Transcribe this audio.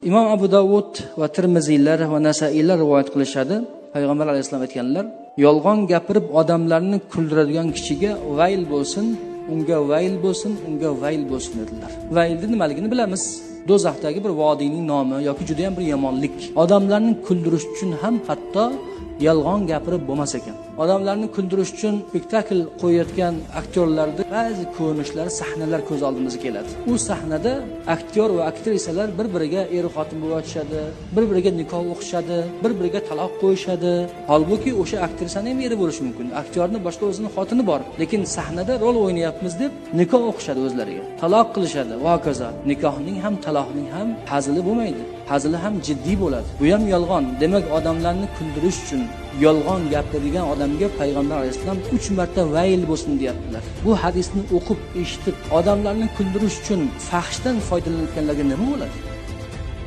Imom Abu Dovud va Tirmiziylar va Nasaiylar rivoyat qilishadi. Payg'ambar alayhisalom aytganlar: yolg'on gapirib odamlarni kuldiradigan kishiga vayl bo'lsin, unga vayl bo'lsin, unga vayl bo'lsin dedilar. Vaylni nimaligini bilamiz. Do'zaxdagi bir vodiyning nomi yoki juda ham bir yomonlik. Odamlarni kuldirish uchun ham hatto yolg'on gapirib bo'lmas ekan. Odamlarni kuldirish uchun spektakl qo'yayotgan aktyorlarda ba'zi ko'rinishlar, sahnalar ko'z oldimizga keladi. U sahnada aktyor va aktrisalar bir-biriga er-xotin bo'lib o'tishadi, bir-biriga nikoh o'qishadi, bir-biriga taloq qo'yishadi. Holbuki o'sha aktrisaning ham eri bo'lishi mumkin. Aktyorning boshqa o'zining xotini bor, lekin sahnada rol o'ynayapmiz deb nikoh o'qishadi o'zlariga. Taloq qilishadi va hokazo. Nikohning ham taloqning ham hazili bo'lmaydi. Hazili ham jiddiy bo'ladi. Bu ham yolg'on. Demak, odamlarni kuldirish uchun yolg'on gapiradigan odamga payg'ambar alayhisalom 3 marta vayl bo'lsin deyaptilar. Bu hadisni o'qib, eshitib, odamlarni kuldirish uchun fahshdan foydalanayotganlarga nima bo'ladi?